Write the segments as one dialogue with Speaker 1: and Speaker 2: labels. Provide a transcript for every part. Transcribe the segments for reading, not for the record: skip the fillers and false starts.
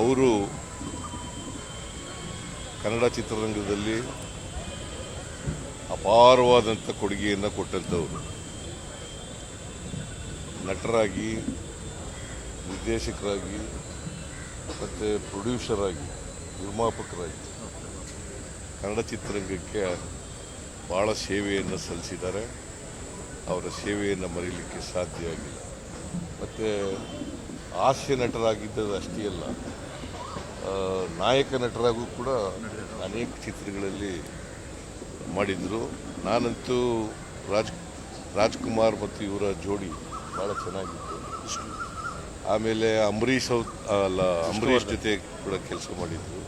Speaker 1: ಅವರು ಕನ್ನಡ ಚಿತ್ರರಂಗದಲ್ಲಿ ಅಪಾರವಾದಂಥ ಕೊಡುಗೆಯನ್ನು ಕೊಟ್ಟಂಥವರು. ನಟರಾಗಿ, ನಿರ್ದೇಶಕರಾಗಿ ಮತ್ತು ಪ್ರೊಡ್ಯೂಸರ್ ಆಗಿ, ನಿರ್ಮಾಪಕರಾಗಿ ಕನ್ನಡ ಚಿತ್ರರಂಗಕ್ಕೆ ಭಾಳ ಸೇವೆಯನ್ನು ಸಲ್ಲಿಸಿದ್ದಾರೆ. ಅವರ ಸೇವೆಯನ್ನು ಮರೀಲಿಕ್ಕೆ ಸಾಧ್ಯ ಆಗಿಲ್ಲ. ಮತ್ತು ಹಾಸ್ಯ ನಟರಾಗಿದ್ದದ್ದು ಅಷ್ಟೇ ಅಲ್ಲ, ನಾಯಕ ನಟರಾಗೂ ಕೂಡ ಅನೇಕ ಚಿತ್ರಗಳಲ್ಲಿ ಮಾಡಿದರು. ನಾನಂತೂ ರಾಜ್ಕುಮಾರ್ ಮತ್ತು ಇವರ ಜೋಡಿ ಭಾಳ ಚೆನ್ನಾಗಿತ್ತು. ಆಮೇಲೆ ಅಂಬರೀಷ್ ಜೊತೆ ಕೂಡ ಕೆಲಸ ಮಾಡಿದ್ರು.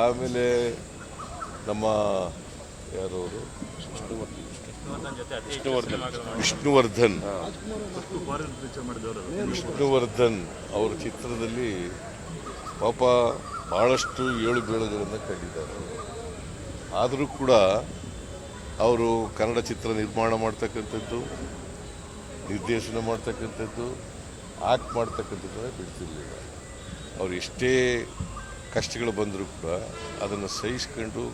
Speaker 1: ಆಮೇಲೆ ನಮ್ಮ ಯಾರವರು ವಿಷ್ಣುವರ್ಧನ್ ಅವರ ಚಿತ್ರದಲ್ಲಿ ಪಾಪ ಭಾಳಷ್ಟು ಏಳು ಬೀಳುಗಳನ್ನು ಕಂಡಿದ್ದಾರೆ. ಆದರೂ ಕೂಡ ಅವರು ಕನ್ನಡ ಚಿತ್ರ ನಿರ್ಮಾಣ ಮಾಡ್ತಕ್ಕಂಥದ್ದು, ನಿರ್ದೇಶನ ಮಾಡ್ತಕ್ಕಂಥದ್ದು, ಆಕ್ಟ್ ಮಾಡ್ತಕ್ಕಂಥದ್ದನ್ನು ಬಿಡ್ತಿರಲಿಲ್ಲ. ಅವರು ಎಷ್ಟೇ ಕಷ್ಟಗಳು ಬಂದರೂ ಕೂಡ ಅದನ್ನು ಸಹಿಸ್ಕೊಂಡು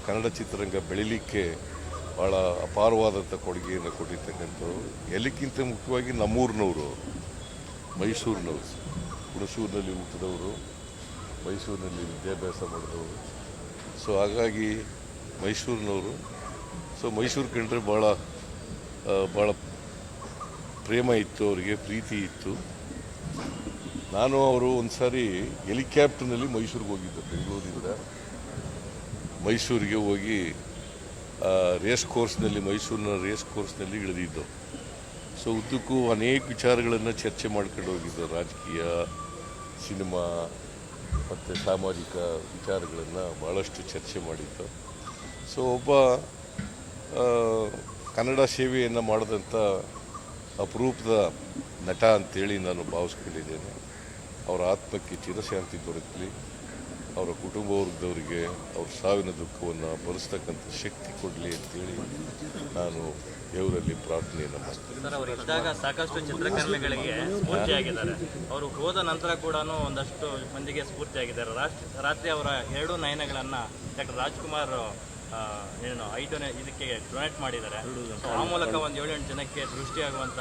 Speaker 1: ಕನ್ನಡ ಚಿತ್ರರಂಗ ಬೆಳೀಲಿಕ್ಕೆ ಭಾಳ ಅಪಾರವಾದಂಥ ಕೊಡುಗೆಯನ್ನು ಕೊಟ್ಟಿರ್ತಕ್ಕಂಥವ್ರು. ಎಲ್ಲಕ್ಕಿಂತ ಮುಖ್ಯವಾಗಿ ನಮ್ಮೂರಿನವರು, ಮೈಸೂರಿನವರು, ಹುಣಸೂರಿನಲ್ಲಿ ಹುಟ್ಟಿದವರು, ಮೈಸೂರಿನಲ್ಲಿ ವಿದ್ಯಾಭ್ಯಾಸ ಮಾಡಿದವರು. ಸೊ ಹಾಗಾಗಿ ಮೈಸೂರಿನವರು. ಸೊ ಮೈಸೂರು ಕಂಡ್ರೆ ಭಾಳ ಪ್ರೇಮ ಇತ್ತು, ಅವರಿಗೆ ಪ್ರೀತಿ ಇತ್ತು. ನಾನು ಅವರು ಒಂದು ಸಾರಿ ಹೆಲಿಕಾಪ್ಟರ್ನಲ್ಲಿ ಮೈಸೂರಿಗೆ ಹೋಗಿದ್ದೆ. ಬೆಂಗಳೂರಿಂದ ಮೈಸೂರಿಗೆ ಹೋಗಿ ಮೈಸೂರಿನ ರೇಸ್ ಕೋರ್ಸ್ನಲ್ಲಿ ಇಳಿದಿದ್ದು. ಸೊ ಉದ್ದಕ್ಕೂ ಅನೇಕ ವಿಚಾರಗಳನ್ನು ಚರ್ಚೆ ಮಾಡ್ಕೊಂಡು ಹೋಗಿದ್ದು. ರಾಜಕೀಯ, ಸಿನಿಮಾ ಮತ್ತು ಸಾಮಾಜಿಕ ವಿಚಾರಗಳನ್ನು ಭಾಳಷ್ಟು ಚರ್ಚೆ ಮಾಡಿದ್ದು. ಸೊ ಒಬ್ಬ ಕನ್ನಡ ಸೇವೆಯನ್ನು ಮಾಡಿದಂಥ ಅಪರೂಪದ ನಟ ಅಂತೇಳಿ ನಾನು ಭಾವಿಸ್ಕೊಂಡಿದ್ದೇನೆ. ಅವರ ಆತ್ಮಕ್ಕೆ ಚಿರಶಾಂತಿ ದೊರಕಲಿ, ಅವರ ಕುಟುಂಬ ವರ್ಗದವರಿಗೆ ಅವ್ರ ಸಾವಿನ ದುಃಖವನ್ನು ಭರಿಸ್ತಕ್ಕಂಥ ಶಕ್ತಿ ಕೊಡಲಿ ಅಂತೇಳಿ ನಾನು ದೇವರಲ್ಲಿ ಪ್ರಾರ್ಥನೆಯನ್ನು ಮಾಡ್ತೀನಿ.
Speaker 2: ಸರ್, ಅವರು ಇದ್ದಾಗ ಸಾಕಷ್ಟು ಚಿತ್ರಕರ್ಮಿಗಳಿಗೆ ಸ್ಫೂರ್ತಿಯಾಗಿದ್ದಾರೆ. ಅವರು ಹೋದ ನಂತರ ಕೂಡ ಒಂದಷ್ಟು ಮಂದಿಗೆ ಸ್ಫೂರ್ತಿಯಾಗಿದ್ದಾರೆ. ರಾತ್ರಿ ಅವರ 2 ನಯನಗಳನ್ನು ಡಾಕ್ಟರ್ ರಾಜ್ಕುಮಾರ್ 5ನೇ ಇದಕ್ಕೆ ಡೊನೇಟ್ ಮಾಡಿದ್ದಾರೆ. ಆ ಮೂಲಕ ಒಂದು 7-8 ಜನಕ್ಕೆ ದೃಷ್ಟಿಯಾಗುವಂಥ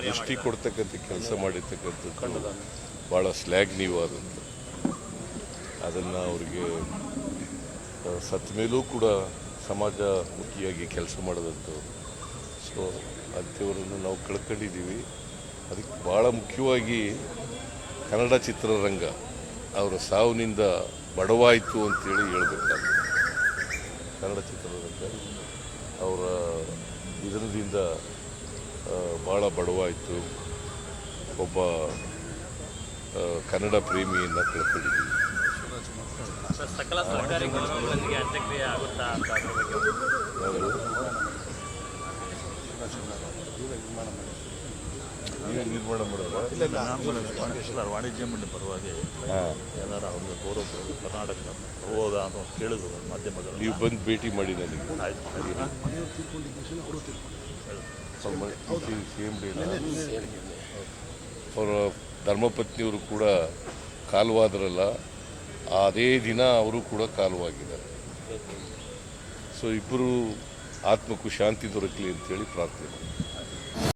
Speaker 1: ದೃಷ್ಟಿ ಕೊಡ್ತಕ್ಕಂಥ ಕೆಲಸ ಮಾಡಿರ್ತಕ್ಕಂಥದ್ದು ಭಾಳ ಶ್ಲಾಘನೀಯವಾದಂಥ. ಅದನ್ನು ಅವರಿಗೆ ಸತ್ತ ಮೇಲೂ ಕೂಡ ಸಮಾಜಮುಖಿಯಾಗಿ ಕೆಲಸ ಮಾಡಿದಂಥವ್ರು. ಸೊ ಅಂಥವರನ್ನು ನಾವು ಕಳ್ಕೊಂಡಿದ್ದೀವಿ. ಅದಕ್ಕೆ ಭಾಳ ಮುಖ್ಯವಾಗಿ ಕನ್ನಡ ಚಿತ್ರರಂಗ ಅವರ ಸಾವಿನಿಂದ ಬಡವಾಯಿತು ಅಂತೇಳಿ ಹೇಳ್ಬೇಕಾಗ್ತದೆ. ಕನ್ನಡ ಚಿತ್ರರಂಗ ಅವರ ನಿಧನದಿಂದ ಭಾಳ ಬಡವಾಯಿತು. ಒಬ್ಬ ಕನ್ನಡ ಪ್ರೇಮಿಯನ್ನು ಕಳ್ಕೊಂಡಿದ್ದೀವಿ.
Speaker 2: ಸಕಲ ಸರ್ಕಾರಿ ಗೌರವಗಳೊಂದಿಗೆ ಅಂತ್ಯಕ್ರಿಯೆ ಆಗುತ್ತಾ ಅಂತ
Speaker 1: ನಿರ್ಮಾಣ ಮಾಡಿದ್ರೆ
Speaker 3: ವಾಣಿಜ್ಯ ಮಂಡಳಿ ಪರವಾಗಿ ಏನಾರು ಅವ್ರಿಗೆ ಗೌರವ ಕರ್ನಾಟಕ ಹೋಗೋದಾ ಅಂತ ಕೇಳಿದ್ರು ಮಾಧ್ಯಮಗಳು.
Speaker 1: ನೀವು ಬಂದು ಭೇಟಿ ಮಾಡಿ ನನಗೆ. ಅವರ ಧರ್ಮಪತ್ನಿಯವರು ಕೂಡ ಕಾಲವಾದ್ರಲ್ಲ, ಅದೇ ದಿನ ಅವರು ಕೂಡ ಕಾಲವಾಗಿದ್ದಾರೆ. ಸೊ ಇಬ್ಬರು ಆತ್ಮಕ್ಕೂ ಶಾಂತಿ ದೊರಕಲಿ ಅಂತೇಳಿ ಪ್ರಾರ್ಥನೆ.